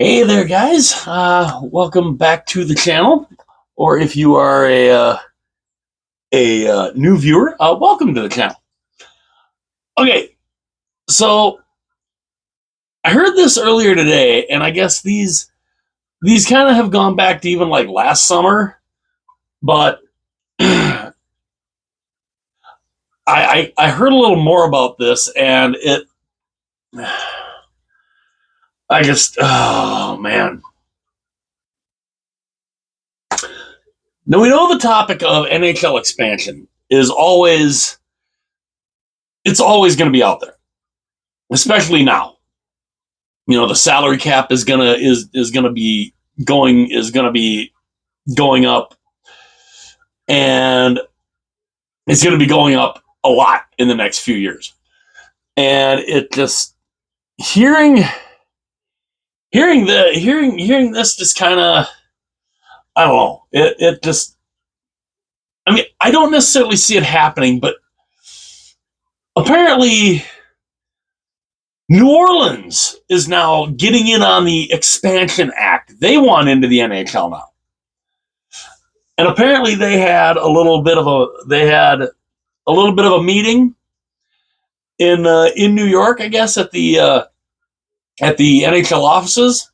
Hey there, guys. Welcome back to the channel. Or if you are a new viewer, welcome to the channel. Okay, so I heard this earlier today, and I guess these kind of have gone back to even like last summer, but I heard a little more about this, and I just oh man. Now we know the topic of NHL expansion is always it's always going to be out there, especially now. The salary cap is gonna be going up, and it's gonna be going up a lot in the next few years. And it just hearing this just kind of, I don't know, it just, I mean, I don't necessarily see it happening, but apparently New Orleans is now getting in on the expansion act. They want into the NHL now. And apparently they had a little bit of a meeting in New York, I guess, at the NHL offices.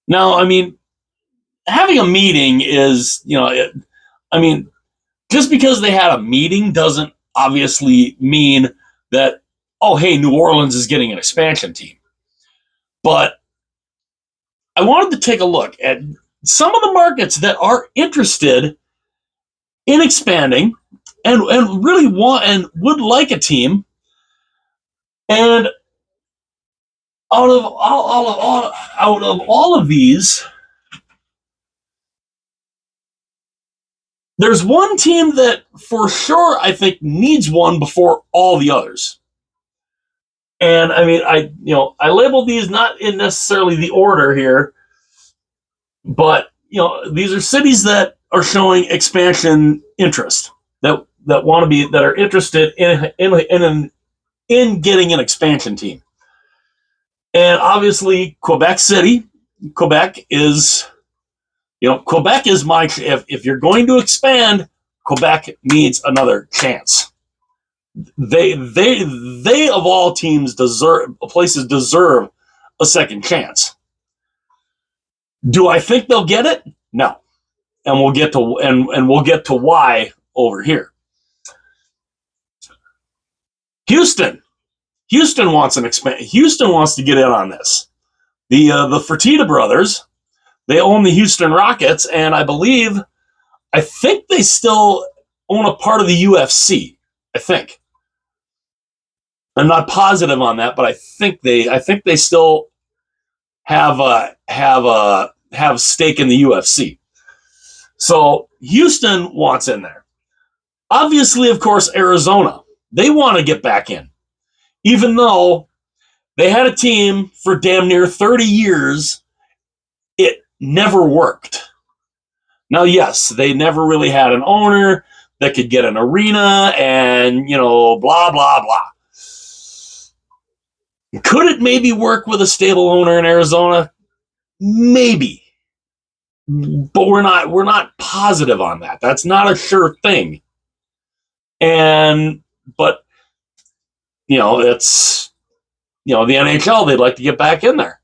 Now, I mean, having a meeting is, I mean, just because they had a meeting doesn't obviously mean that, oh, hey, New Orleans is getting an expansion team. But I wanted to take a look at some of the markets that are interested in expanding and really want and would like a team. And out of all of these, there's one team that for sure I think needs one before all the others. And I mean, I labeled these not in necessarily the order here, but these are cities that are showing expansion interest, that are interested in getting an expansion team. And obviously Quebec City, Quebec is my, if you're going to expand, Quebec needs another chance. They of all places deserve a second chance. Do I think they'll get it? No. And we'll get to why over here. Houston wants Houston wants to get in on this. The Fertitta brothers, they own the Houston Rockets, and I think they still own a part of the UFC. I think. I'm not positive on that, but I think they still have stake in the UFC. So Houston wants in there. Obviously, of course, Arizona. They want to get back in. Even though they had a team for damn near 30 years, it never worked. Now, yes, they never really had an owner that could get an arena and, blah, blah, blah. Could it maybe work with a stable owner in Arizona? Maybe. But we're not positive on that. That's not a sure thing. But it's the NHL, they'd like to get back in there.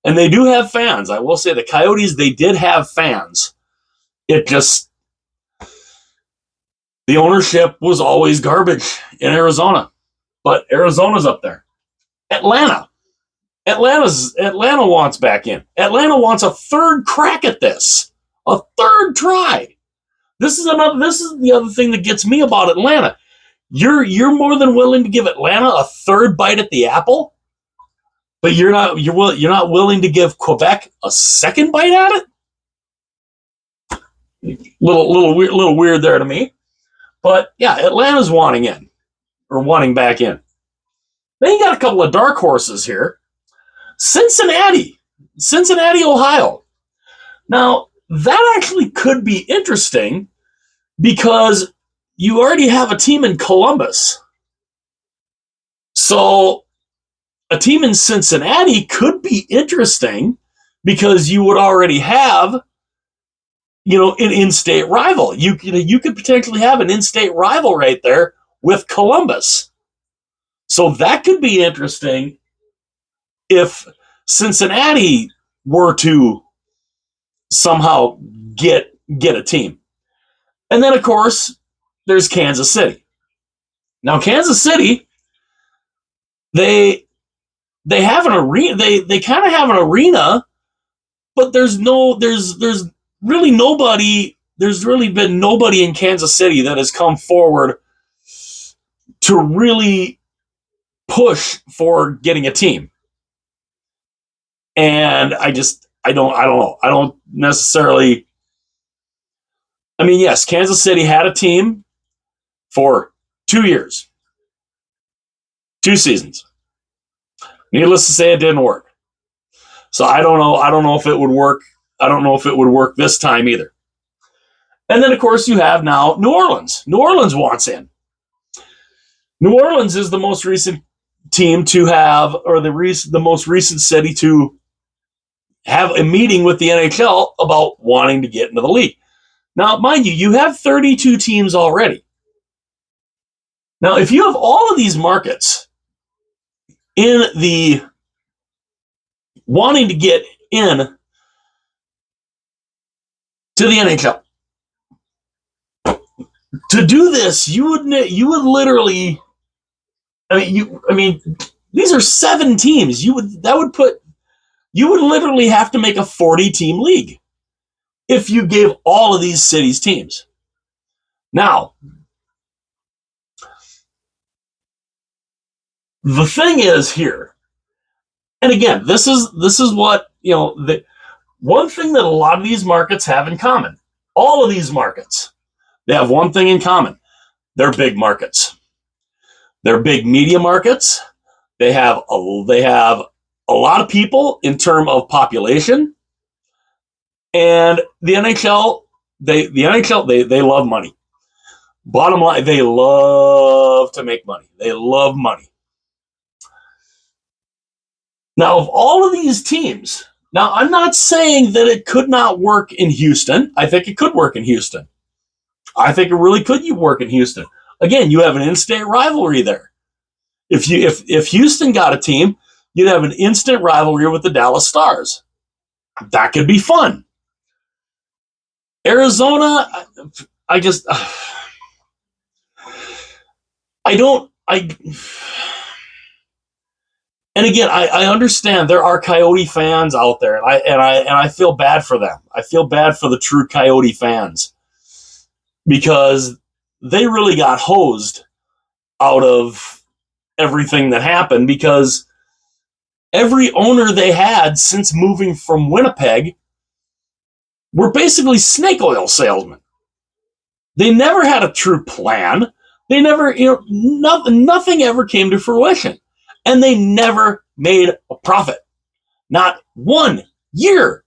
And they do have fans. I will say the Coyotes, they did have fans. It just, the ownership was always garbage in Arizona. But Arizona's up there. Atlanta wants back in. Atlanta wants a third crack at this. A third try. This is the other thing that gets me about Atlanta. You're more than willing to give Atlanta a third bite at the apple, but you're not willing to give Quebec a second bite at it? Little weird there to me. But yeah, Atlanta's wanting back in. Then you got a couple of dark horses here. Cincinnati, Ohio. Now, that actually could be interesting because you already have a team in Columbus. So a team in Cincinnati could be interesting because you would already have, an in-state rival. You could potentially have an in-state rival right there with Columbus. So that could be interesting if Cincinnati were to somehow get a team. And then, of course, there's Kansas City. Now, Kansas City, they have an arena. They kind of have an arena, but there's really nobody. There's really been nobody in Kansas City that has come forward to really push for getting a team. And I don't know. I don't necessarily. I mean, yes, Kansas City had a team for 2 years, 2 seasons. Needless to say, it didn't work. So I don't know. I don't know if it would work. I don't know if it would work this time either. And then, of course, you have now New Orleans. New Orleans wants in. New Orleans is the most recent team to have, or the most recent city to have a meeting with the NHL about wanting to get into the league. Now, mind you, you have 32 teams already. Now, if you have all of these markets in the wanting to get in to the NHL, to do this, you would literally. I mean, these are 7 teams. You would literally have to make a 40-team league if you gave all of these cities teams. Now, the thing is here, and again, this is what, the one thing that a lot of these markets have in common. All of these markets, they have one thing in common. They're big markets. They're big media markets. They have a lot of people in terms of population. And the NHL, they love money. Bottom line, they love to make money. They love money. Now, of all of these teams, now I'm not saying that it could not work in Houston. I think it could work in Houston. I think it really could work in Houston. Again, you have an in-state rivalry there. If Houston got a team, you'd have an instant rivalry with the Dallas Stars. That could be fun. Arizona, and again, I understand there are Coyote fans out there, and I feel bad for them. I feel bad for the true Coyote fans because they really got hosed out of everything that happened, because every owner they had since moving from Winnipeg were basically snake oil salesmen. They never had a true plan. They never, nothing ever came to fruition. And they never made a profit. Not 1 year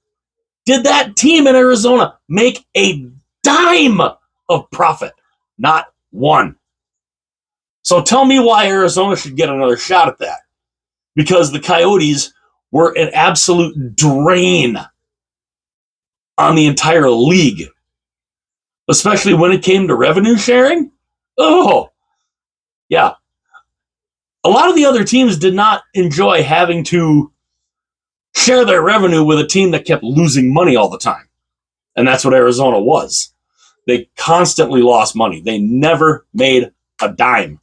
did that team in Arizona make a dime of profit. Not one. So tell me why Arizona should get another shot at that. Because the Coyotes were an absolute drain on the entire league. Especially when it came to revenue sharing. Oh, yeah. A lot of the other teams did not enjoy having to share their revenue with a team that kept losing money all the time. And that's what Arizona was. They constantly lost money. They never made a dime.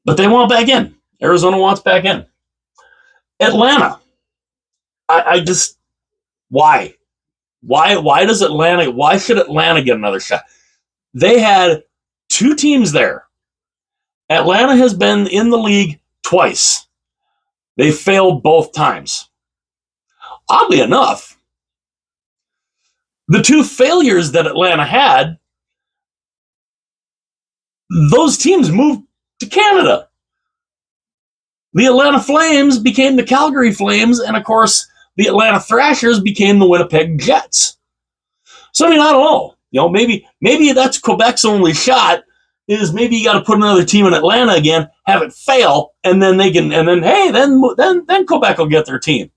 But they want back in. Arizona wants back in. Atlanta. Why? Why does Atlanta, why should Atlanta get another shot? They had 2 teams there. Atlanta has been in the league twice. They failed both times. Oddly enough, the 2 failures that Atlanta had, those teams moved to Canada. The Atlanta Flames became the Calgary Flames, and of course, the Atlanta Thrashers became the Winnipeg Jets. So, I mean, I don't know. Maybe that's Quebec's only shot is maybe you got to put another team in Atlanta again, have it fail, and then then Quebec will get their team.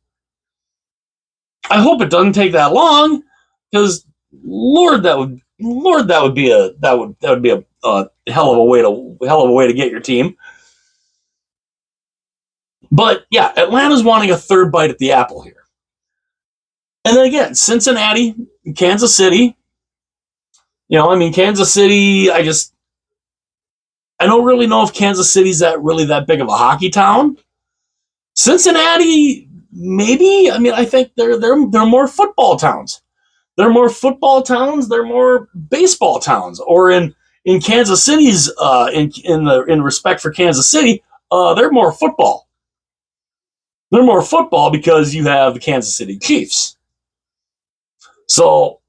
I hope it doesn't take that long, because Lord, that would be a hell of a way to get your team. But yeah, Atlanta's wanting a third bite at the apple here. And then again, Cincinnati, Kansas City. Kansas City, I don't really know if Kansas City's that big of a hockey town. Cincinnati, maybe. I think they're more football towns. They're more football towns. They're more baseball towns. Or in Kansas City's in respect for Kansas City, they're more football. They're more football because you have the Kansas City Chiefs. So,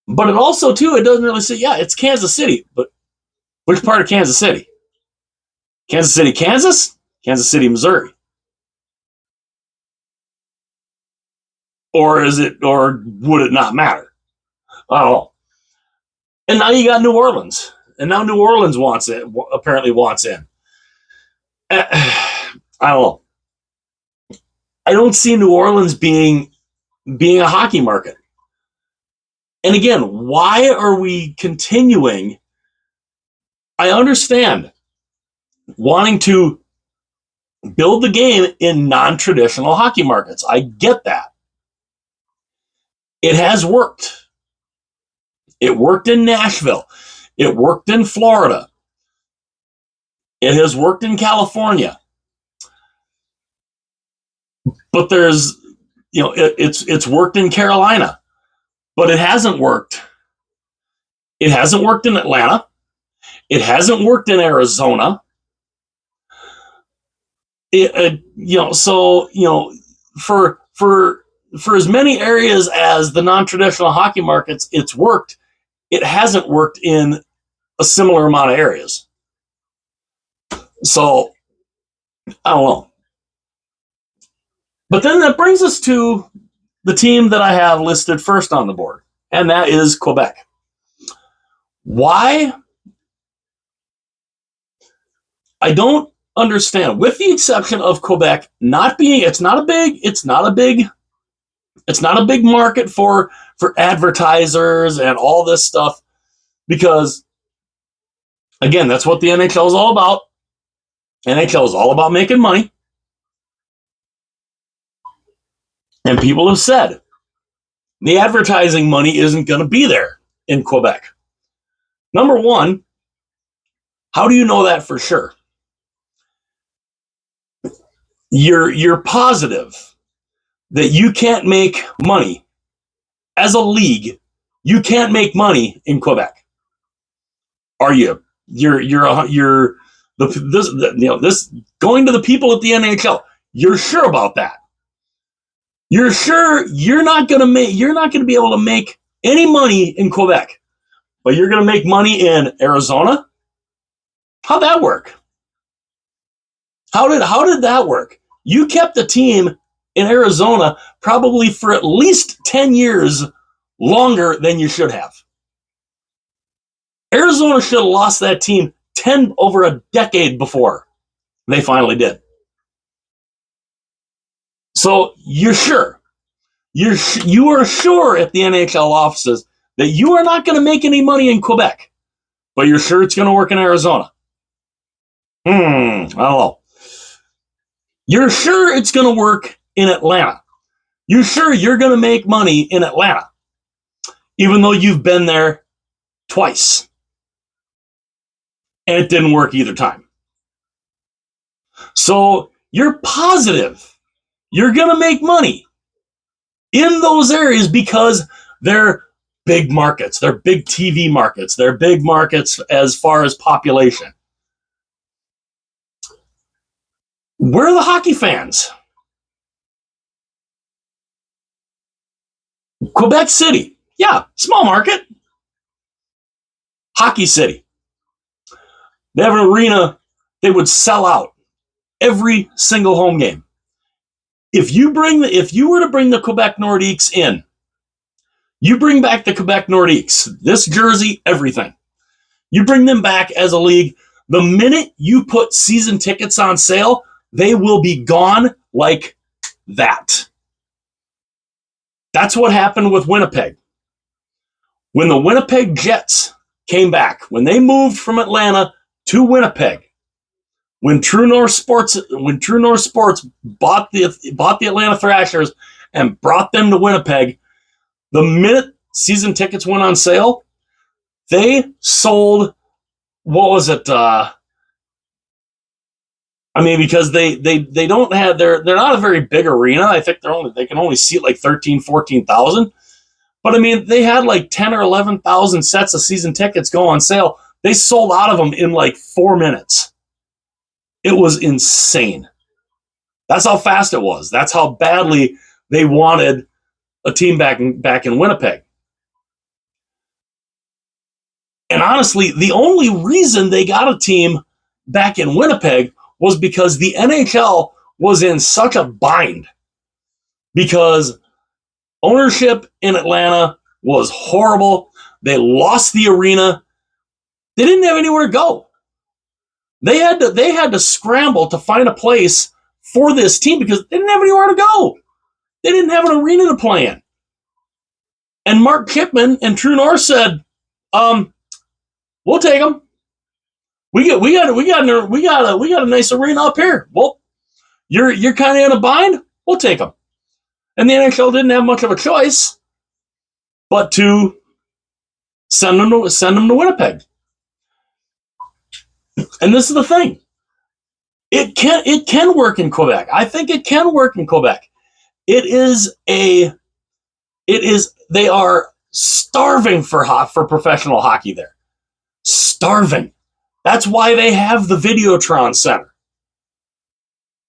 but it also too, it doesn't really say, yeah, it's Kansas City, but which part of Kansas City? Kansas City, Kansas? Kansas City, Missouri? Or would it not matter? I don't know. And now you got New Orleans. And now New Orleans apparently wants in. I don't know. I don't see New Orleans being a hockey market. And again, why are we continuing? I understand wanting to build the game in non-traditional hockey markets. I get that. It has worked. It worked in Nashville. It worked in Florida. It has worked in California. But there's, it's worked in Carolina, but it hasn't worked. It hasn't worked in Atlanta. It hasn't worked in Arizona. For as many areas as the non-traditional hockey markets, it's worked. It hasn't worked in a similar amount of areas. So, I don't know. But then that brings us to the team that I have listed first on the board, and that is Quebec. Why? I don't understand, with the exception of Quebec not being, it's not a big market for advertisers and all this stuff, because again, that's what the NHL is all about. NHL is all about making money. And people have said the advertising money isn't going to be there in Quebec. Number one, how do you know that for sure? You're positive that you can't make money as a league. You can't make money in Quebec. Are you? This going to the people at the NHL. You're sure about that? You're sure you're not going to be able to make any money in Quebec, but you're going to make money in Arizona? How'd that work? How did that work? You kept the team in Arizona probably for at least 10 years longer than you should have. Arizona should have lost that team over a decade before they finally did. So you're sure. You are sure at the NHL offices that you are not going to make any money in Quebec, but you're sure it's going to work in Arizona. I don't know. You're sure it's going to work in Atlanta. You're sure you're going to make money in Atlanta, even though you've been there twice. And it didn't work either time. So you're positive you're going to make money in those areas because they're big markets. They're big TV markets. They're big markets as far as population. Where are the hockey fans? Quebec City. Yeah, small market. Hockey City. They have an arena. They would sell out every single home game. If you were to bring the Quebec Nordiques in, you bring back the Quebec Nordiques, this jersey, everything. You bring them back as a league. The minute you put season tickets on sale, they will be gone like that. That's what happened with Winnipeg. When the Winnipeg Jets came back, when they moved from Atlanta to Winnipeg, when True North Sports bought the Atlanta Thrashers and brought them to Winnipeg, the minute season tickets went on sale, they sold, what was it? Because they don't have, they're not a very big arena. I think they can only seat like 13, 14,000. But they had like 10 or 11,000 sets of season tickets go on sale. They sold out of them in like 4 minutes. It was insane. That's how fast it was. That's how badly they wanted a team back in Winnipeg. And honestly, the only reason they got a team back in Winnipeg was because the NHL was in such a bind. Because ownership in Atlanta was horrible. They lost the arena. They didn't have anywhere to go. They had to scramble to find a place for this team because they didn't have anywhere to go. They didn't have an arena to play in. And Mark Chipman and True North said, "We'll take them. We got a nice arena up here. Well, you're kind of in a bind. We'll take them." And the NHL didn't have much of a choice but to send them to Winnipeg. And this is the thing. It can work in Quebec. I think it can work in Quebec. They are starving for professional hockey there. Starving. That's why they have the Videotron Center.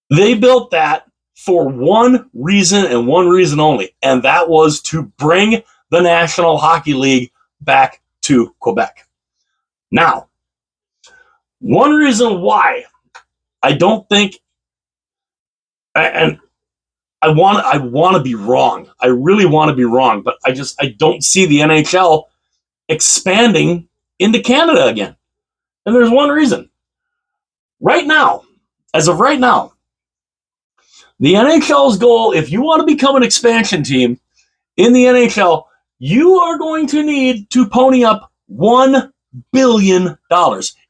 They built that for one reason and one reason only, and that was to bring the National Hockey League back to Quebec. Now, one reason why I don't think, and I want to be wrong. I really want to be wrong, but I don't see the NHL expanding into Canada again. And there's one reason. Right now, as of right now, the NHL's goal, if you want to become an expansion team in the NHL, you are going to need to pony up $1 billion.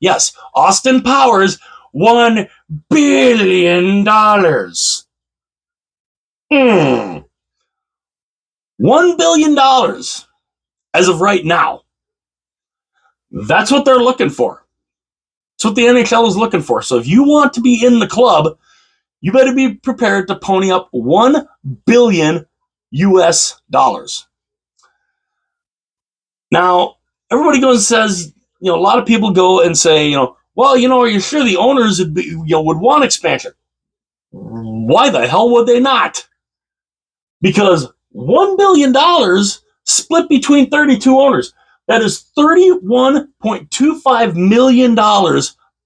Yes, Austin Powers, $1 billion. $1 billion as of right now. That's what they're looking for. That's what the NHL is looking for. So if you want to be in the club, you better be prepared to pony up $1 billion US dollars. Now, everybody goes and says, a lot of people go and say, well, are you sure the owners would want expansion? Why the hell would they not? Because $1 billion split between 32 owners. That is $31.25 million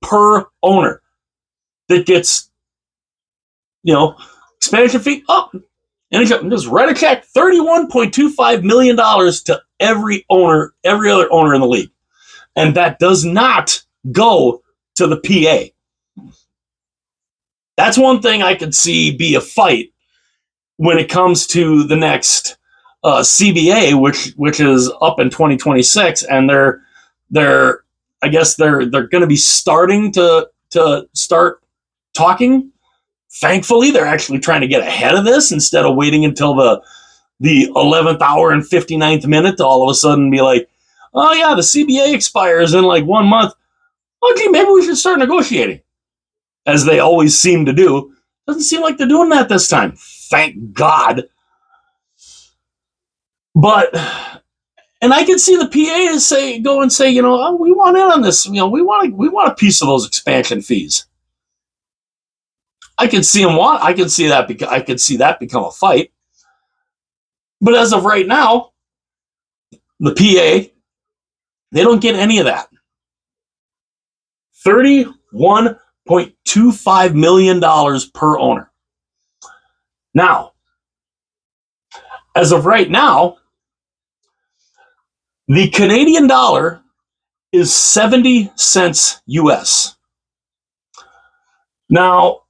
per owner that gets, expansion fee up. And just write a check, $31.25 million to every other owner in the league. And that does not go to the PA. That's one thing I could see be a fight when it comes to the next CBA, which is up in 2026, and they're going to be starting to start talking. Thankfully, they're actually trying to get ahead of this instead of waiting until the 11th hour and 59th minute to all of a sudden be like, oh yeah, the CBA expires in like 1 month. Oh gee, maybe we should start negotiating, as they always seem to do. Doesn't seem like they're doing that this time. Thank God. But, and I could see the PA go and say, oh, we want in on this. We want a piece of those expansion fees. I could see that become a fight. But as of right now, the PA, they don't get any of that. $31.25 million per owner. Now, as of right now, the Canadian dollar is 70 cents US. Now,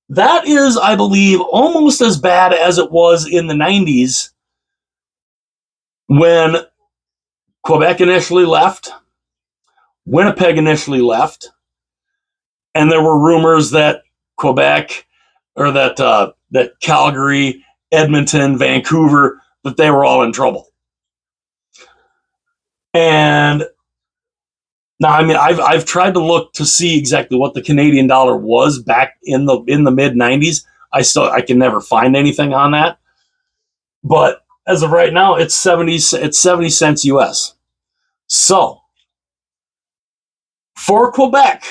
that is, I believe, almost as bad as it was in the 90s when Quebec initially left, Winnipeg initially left, and there were rumors that Quebec or that Calgary, Edmonton, Vancouver, that they were all in trouble. And now, I mean, I've tried to look to see exactly what the Canadian dollar was back in the mid 90s. I can never find anything on that. But as of right now, it's 70 cents US. So for Quebec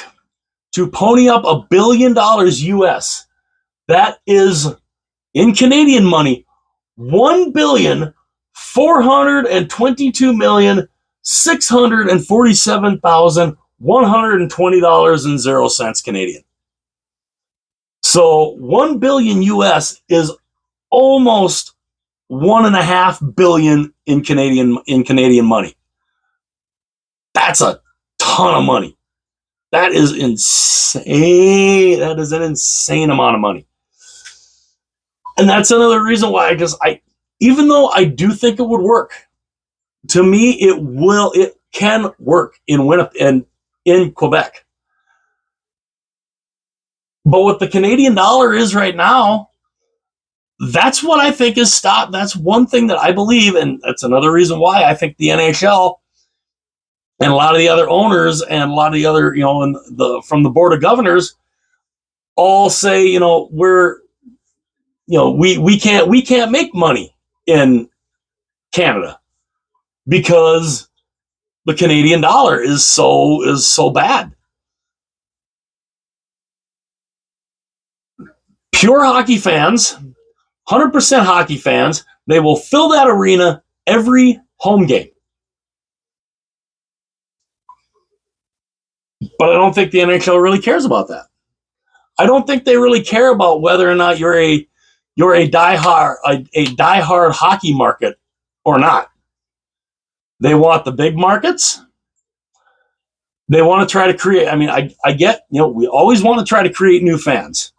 to pony up $1 billion US, that is in Canadian money $1,422,647,120.00 Canadian. So 1 billion US is almost 1.5 billion in Canadian money. That's a ton of money. That is insane. That is an insane amount of money. And that's another reason why even though I do think it would work, to me it can work in Winnipeg and in Quebec. But what the Canadian dollar is right now, that's what I think is stopped. That's one thing that I believe, and that's another reason why I think the NHL and a lot of the other owners and a lot of the other, from the board of governors all say, we can't make money in Canada because the Canadian dollar is so bad. Pure hockey fans, 100% hockey fans, they will fill that arena every home game. But I don't think the NHL really cares about that. I don't think they really care about whether or not you're a diehard hockey market or not. They want the big markets. They want to try to create. I mean, I get, we always want to try to create new fans.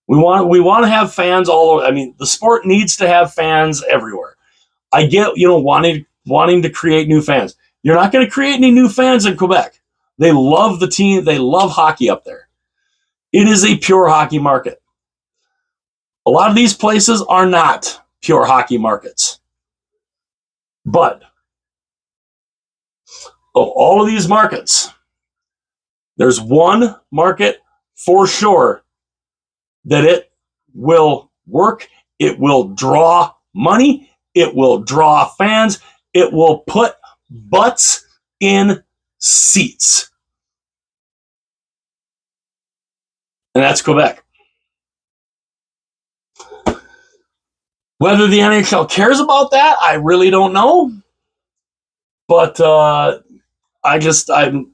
We want to have fans all over. I mean, the sport needs to have fans everywhere. I get, wanting to create new fans. You're not going to create any new fans in Quebec. They love the team. They love hockey up there. It is a pure hockey market. A lot of these places are not pure hockey markets. But of all of these markets, there's one market for sure that it will work. It will draw money. It will draw fans. It will put butts in seats. And that's Quebec. Whether the NHL cares about that, I really don't know. But I'm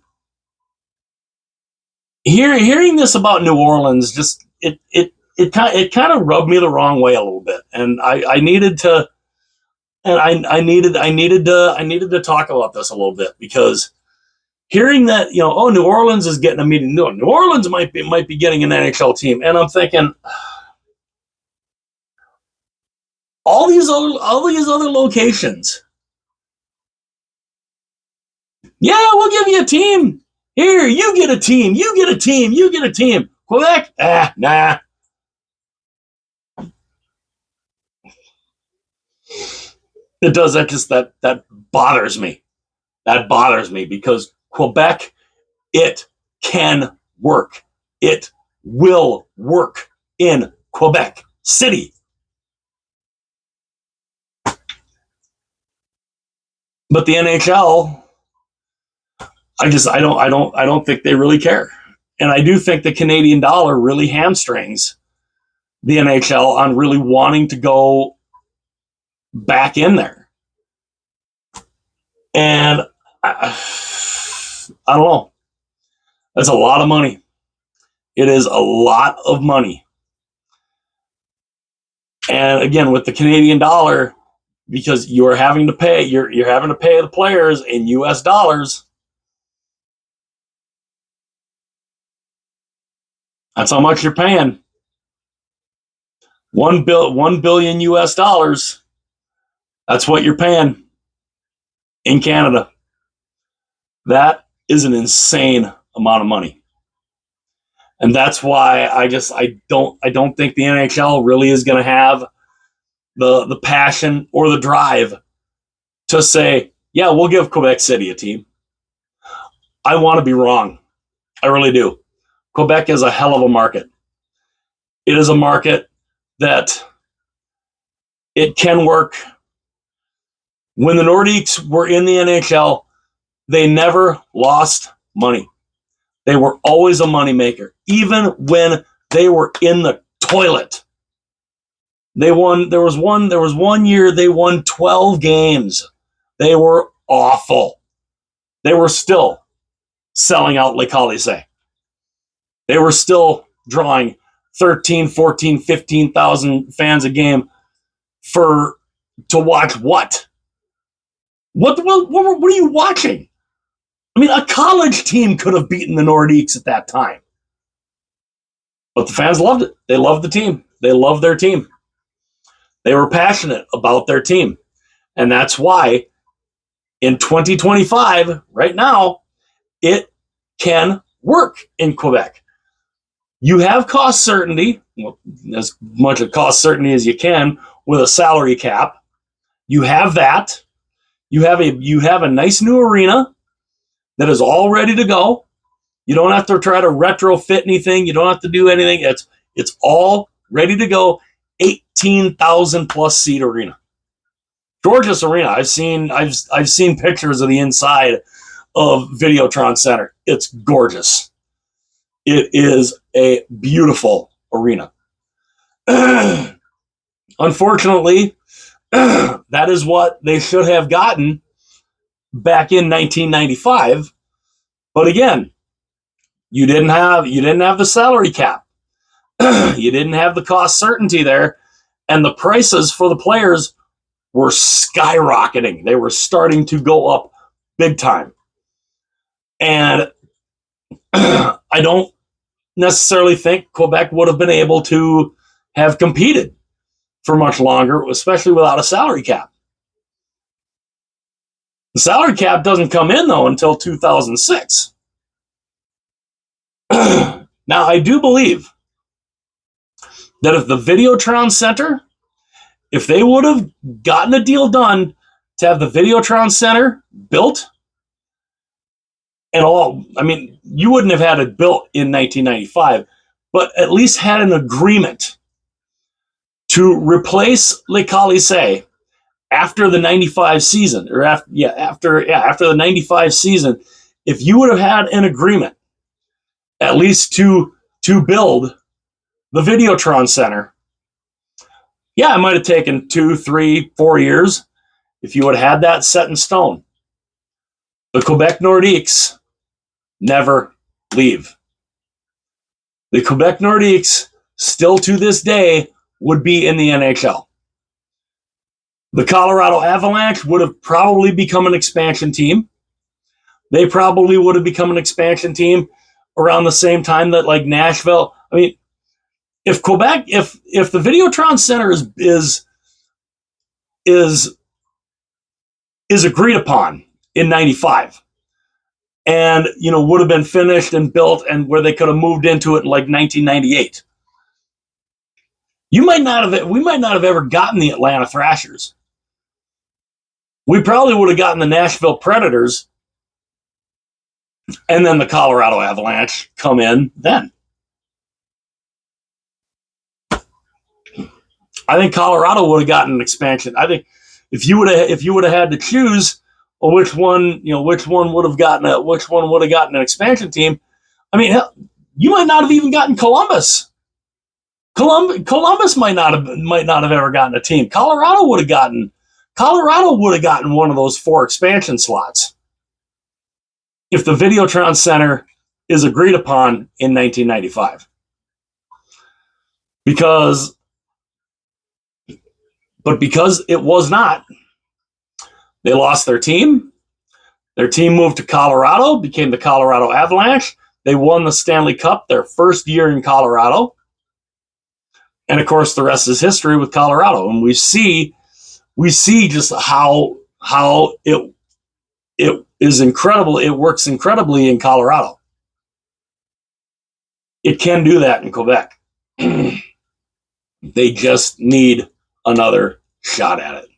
hearing this about New Orleans. Just it kind of rubbed me the wrong way a little bit, and I needed to talk about this a little bit, because hearing that, New Orleans is getting a meeting. No, New Orleans might be getting an NHL team, and I'm thinking, all these other locations. Yeah, we'll give you a team. Here, you get a team. You get a team. You get a team. Quebec? Nah. It does. That bothers me. That bothers me, because Quebec, it can work. It will work in Quebec City. But the NHL, I don't think they really care. And I do think the Canadian dollar really hamstrings the NHL on really wanting to go back in there. And I don't know. That's a lot of money. It is a lot of money. And again, with the Canadian dollar, because you're having to pay the players in US dollars, That's how much you're paying. $1 billion US dollars. That's what you're paying in Canada. That is an insane amount of money. And that's why I don't think the NHL really is going to have the passion or the drive to say, yeah, we'll give Quebec City a team. I want to be wrong. I really do. Quebec is a hell of a market. It is a market that it can work. When the Nordiques were in the NHL, they never lost money. They were always a moneymaker. Even when they were in the toilet, they won. There was one year they won 12 games. They were awful. They were still selling out Le Colisée. They were still drawing 13, 14, 15,000 fans a game to watch what? What are you watching? I mean, a college team could have beaten the Nordiques at that time. But the fans loved it. They loved the team. They loved their team. They were passionate about their team. And that's why in 2025, right now, it can work in Quebec. You have cost certainty, well, as much of cost certainty as you can with a salary cap. You have that. You have a nice new arena that is all ready to go. You don't have to try to retrofit anything. You don't have to do anything. It's all ready to go. 18,000 plus seat arena. Gorgeous arena. I've seen pictures of the inside of Videotron Center. It's gorgeous. It is a beautiful arena. Unfortunately, that is what they should have gotten back in 1995. But again, you didn't have the salary cap. You didn't have the cost certainty there, and the prices for the players were skyrocketing. They were starting to go up big time. And I don't necessarily think Quebec would have been able to have competed for much longer, especially without a salary cap. The salary cap doesn't come in, though, until 2006. Now, I do believe that if the Videotron Center, if they would have gotten a deal done to have the Videotron Center built, and all, I mean, you wouldn't have had it built in 1995, but at least had an agreement to replace Le Colisée after the 95 season, or after the 95 season, if you would have had an agreement at least to build the Videotron Center, yeah, it might have taken 2, 3, 4 years if you would have had that set in stone. The Quebec Nordiques never leave. The Quebec Nordiques, still to this day, would be in the NHL. The Colorado Avalanche would have probably become an expansion team. They probably would have become an expansion team around the same time that, like, Nashville. I mean, if Quebec, if the Videotron Center is agreed upon in 95, and would have been finished and built, and where they could have moved into it in like 1998, we might not have ever gotten the Atlanta Thrashers. We probably would have gotten the Nashville Predators, and then the Colorado Avalanche come in then. I think Colorado would have gotten an expansion. I think if you would have had to choose which one would have gotten an expansion team, I mean, hell, you might not have even gotten Columbus. Columbus might not have ever gotten a team. Colorado would have gotten one of those 4 expansion slots if the Videotron Center is agreed upon in 1995. Because it was not, they lost their team. Their team moved to Colorado, became the Colorado Avalanche. They won the Stanley Cup their first year in Colorado. And of course, the rest is history with Colorado. And we see just how it is incredible. It works incredibly in Colorado. It can do that in Quebec. They just need another shot at it.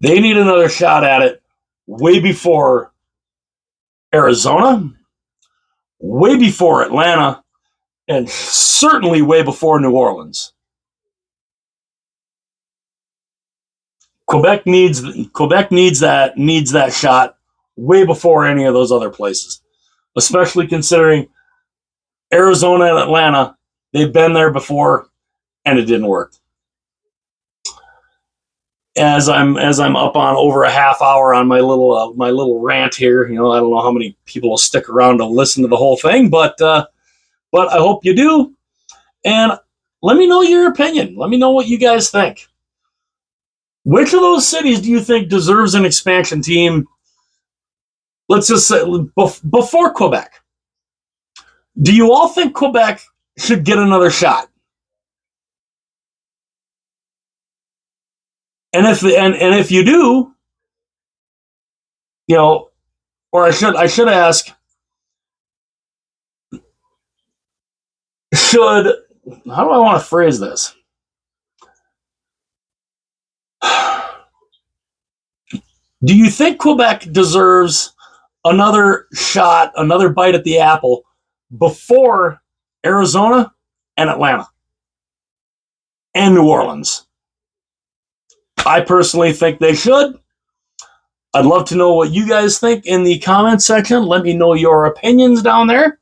They need another shot at it way before Arizona, way before Atlanta, and certainly way before New Orleans. Quebec needs that shot way before any of those other places, especially considering Arizona and Atlanta, they've been there before and it didn't work. As I'm up on over a half hour on my little rant here, I don't know how many people will stick around to listen to the whole thing, but I hope you do. And let me know your opinion. Let me know what you guys think. Which of those cities do you think deserves an expansion team? Let's just say before Quebec. Do you all think Quebec should get another shot? And if you do, or I should ask, how do I want to phrase this? Do you think Quebec deserves another shot, another bite at the apple before Arizona and Atlanta and New Orleans? I personally think they should. I'd love to know what you guys think in the comment section. Let me know your opinions down there.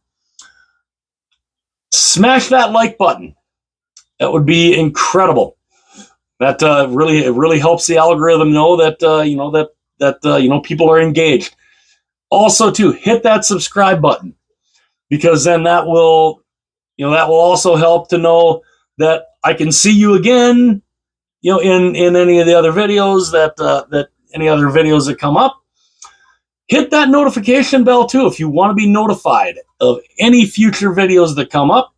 Smash that like button. That would be incredible. That really helps the algorithm know that people are engaged. Also, too, hit that subscribe button, because then that will also help to know that I can see you again, in any of the other videos that any other videos that come up. Hit that notification bell too if you want to be notified of any future videos that come up.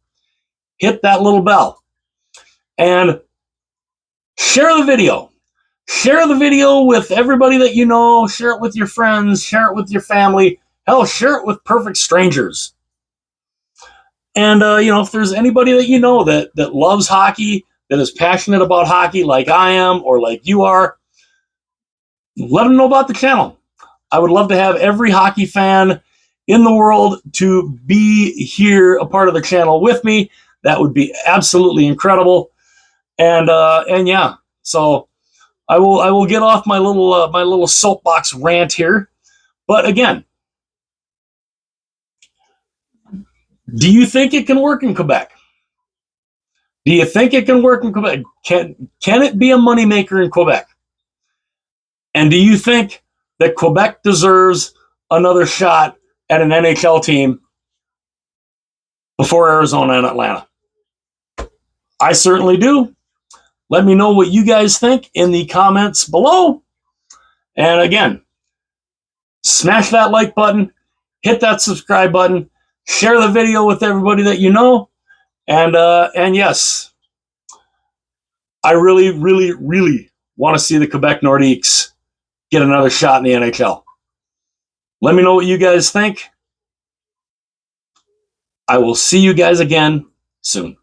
Hit that little bell and share the video. Share the video with everybody that you know. Share it with your friends. Share it with your family. Hell, share it with perfect strangers. And, if there's anybody that you know that loves hockey, that is passionate about hockey like I am or like you are, let them know about the channel. I would love to have every hockey fan in the world to be here, a part of the channel with me. That would be absolutely incredible. And yeah, so I will get off my little soapbox rant here. But again, do you think it can work in Quebec? Do you think it can work in Quebec? Can it be a moneymaker in Quebec? And do you think that Quebec deserves another shot at an NHL team before Arizona and Atlanta? I certainly do. Let me know what you guys think in the comments below. And again, smash that like button, hit that subscribe button, share the video with everybody that you know. And yes, I really, really, really want to see the Quebec Nordiques get another shot in the NHL. Let me know what you guys think. I will see you guys again soon.